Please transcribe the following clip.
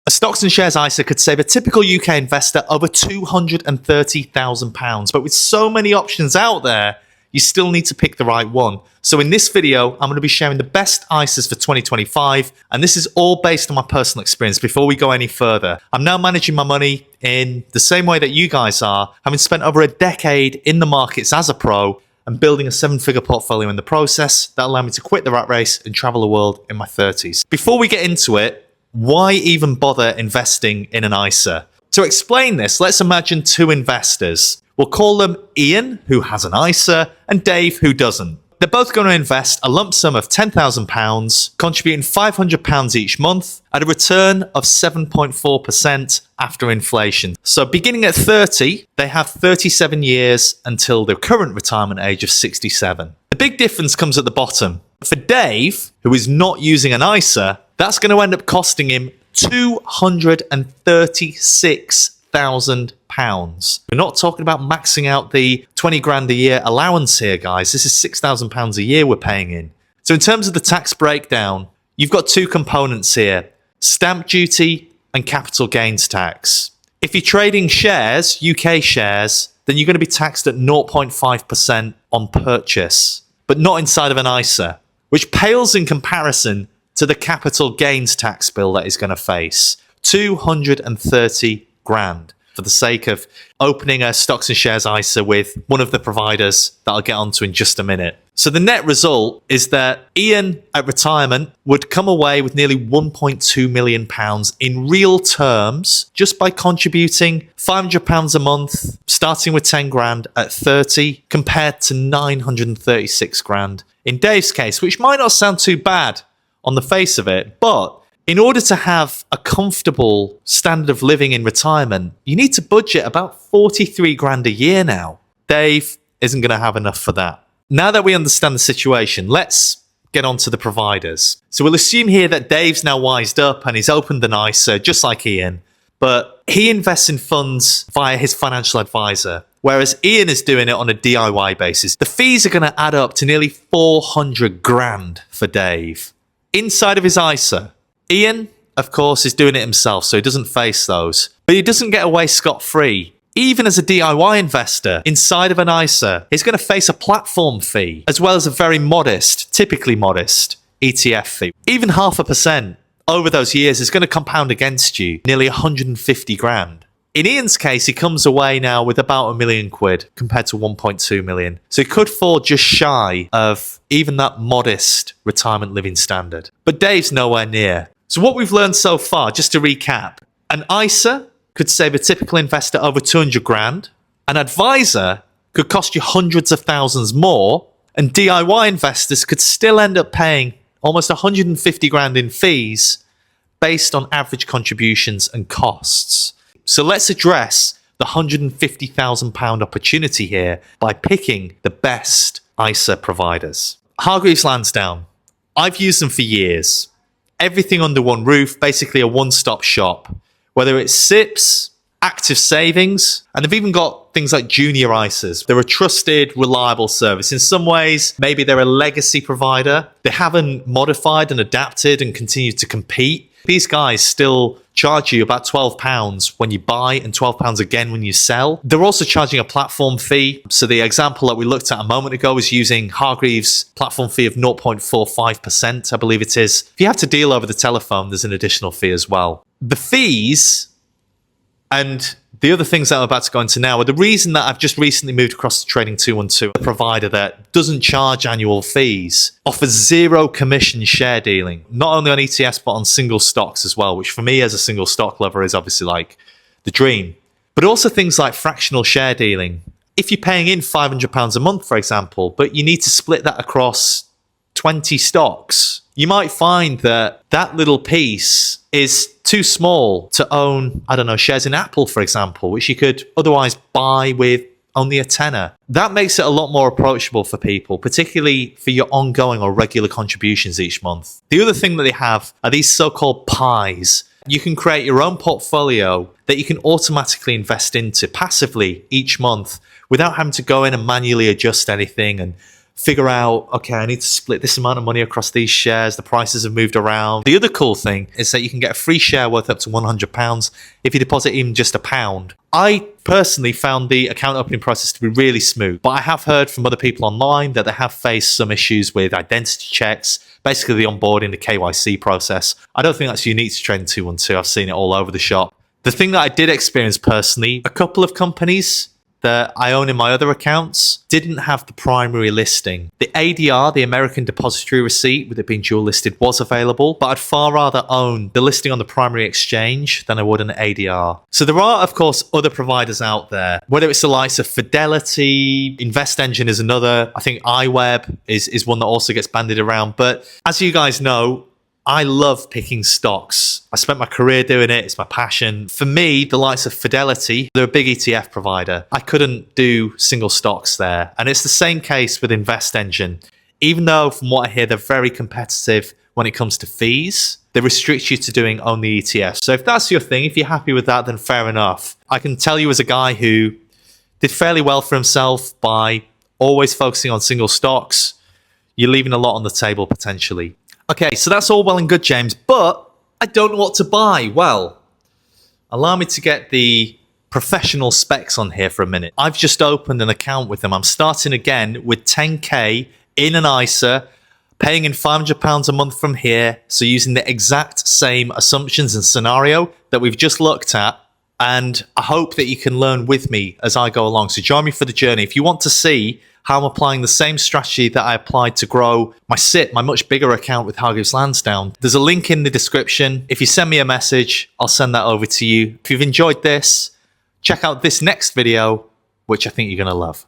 A stocks and shares ISA could save a typical UK investor over £230,000, but with so many options out there, you still need to pick the right one. So in this video, I'm going to be sharing the best ISAs for 2025, and this is all based on my personal experience. Before we go any further, I'm now managing my money in the same way that you guys are, having spent over a decade in the markets as a pro and building a 7-figure portfolio in the process that allowed me to quit the rat race and travel the world in my 30s. Before we get into it, why even bother investing in an ISA? To explain this, let's imagine two investors. We'll call them Ian, who has an ISA, and Dave, who doesn't. They're both going to invest a lump sum of £10,000, contributing £500 each month at a return of 7.4% after inflation. So beginning at 30, they have 37 years until their current retirement age of 67. The big difference comes at the bottom. For Dave, who is not using an ISA, that's going to end up costing him £236,000. We're not talking about maxing out the 20 grand a year allowance here, guys. This is £6,000 a year we're paying in. So in terms of the tax breakdown, you've got two components here: stamp duty and capital gains tax. If you're trading shares, UK shares, then you're going to be taxed at 0.5% on purchase, but not inside of an ISA, which pales in comparison to the capital gains tax bill that he's going to face. 230 grand for the sake of opening a stocks and shares ISA with one of the providers that I'll get onto in just a minute. So the net result is that Ian at retirement would come away with nearly £1.2 million in real terms just by contributing £500 a month, starting with 10 grand at 30, compared to 936 grand in Dave's case, which might not sound too bad on the face of it, but in order to have a comfortable standard of living in retirement, you need to budget about 43 grand a year now. Dave isn't going to have enough for that. Now that we understand the situation, let's get on to the providers. So we'll assume here that Dave's now wised up and he's opened an ISA just like Ian, but he invests in funds via his financial advisor, whereas Ian is doing it on a DIY basis. The fees are going to add up to nearly 400 grand for Dave. Inside of his ISA, Ian, of course, is doing it himself, so he doesn't face those. But he doesn't get away scot-free. Even as a DIY investor, inside of an ISA, he's going to face a platform fee, as well as a very modest, typically modest, ETF fee. Even 0.5% over those years is going to compound against you, nearly 150 grand. In Ian's case, he comes away now with about £1 million compared to 1.2 million. So he could fall just shy of even that modest retirement living standard. But Dave's nowhere near. So what we've learned so far, just to recap, an ISA could save a typical investor over 200 grand. An advisor could cost you hundreds of thousands more. And DIY investors could still end up paying almost 150 grand in fees based on average contributions and costs. So let's address the £150,000 opportunity here by picking the best ISA providers. Hargreaves Lansdown. I've used them for years. Everything under one roof, basically a one-stop shop. Whether it's SIPs, active savings, and they've even got things like junior ISAs. They're a trusted, reliable service. In some ways, maybe they're a legacy provider. They haven't modified and adapted and continued to compete. These guys still charge you about £12 when you buy and £12 again when you sell. They're also charging a platform fee. So the example that we looked at a moment ago was using Hargreaves' platform fee of 0.45%, I believe it is. If you have to deal over the telephone, there's an additional fee as well. The fees and the other things that I'm about to go into now are the reason that I've just recently moved across to Trading 212, a provider that doesn't charge annual fees, offers zero commission share dealing, not only on ETFs, but on single stocks as well, which for me as a single stock lover is obviously like the dream. But also things like fractional share dealing. If you're paying in £500 a month, for example, but you need to split that across 20 stocks, you might find that that little piece is too small to own, I don't know, shares in Apple, for example, which you could otherwise buy with only a tenner. That makes it a lot more approachable for people, particularly for your ongoing or regular contributions each month. The other thing that they have are these so-called pies. You can create your own portfolio that you can automatically invest into passively each month without having to go in and manually adjust anything and figure out, okay, I need to split this amount of money across these shares. The prices have moved around. The other cool thing is that you can get a free share worth up to £100 if you deposit even just £1. I personally found the account opening process to be really smooth, but I have heard from other people online that they have faced some issues with identity checks, basically the onboarding, the KYC process. I don't think that's unique to Trading 212. I've seen it all over the shop. The thing that I did experience personally, a couple of companies that I own in my other accounts didn't have the primary listing. The ADR, the American Depository Receipt, with it being dual listed, was available, but I'd far rather own the listing on the primary exchange than I would an ADR. So there are, of course, other providers out there, whether it's the likes of Fidelity, InvestEngine is another, I think iWeb is one that also gets bandied around. But as you guys know, I love picking stocks. I spent my career doing it. It's my passion. For me, the likes of Fidelity, they're a big ETF provider. I couldn't do single stocks there. And it's the same case with InvestEngine. Even though, from what I hear, they're very competitive when it comes to fees, they restrict you to doing only ETFs. So if that's your thing, if you're happy with that, then fair enough. I can tell you as a guy who did fairly well for himself by always focusing on single stocks, you're leaving a lot on the table potentially. Okay, so that's all well and good, James, but I don't know what to buy. Well, allow me to get the professional specs on here for a minute. I've just opened an account with them. I'm starting again with 10k in an ISA, paying in £500 a month from here, so using the exact same assumptions and scenario that we've just looked at, and I hope that you can learn with me as I go along. So join me for the journey. If you want to see how I'm applying the same strategy that I applied to grow my SIP, my much bigger account with Hargreaves Lansdown, there's a link in the description. If you send me a message, I'll send that over to you. If you've enjoyed this, check out this next video, which I think you're going to love.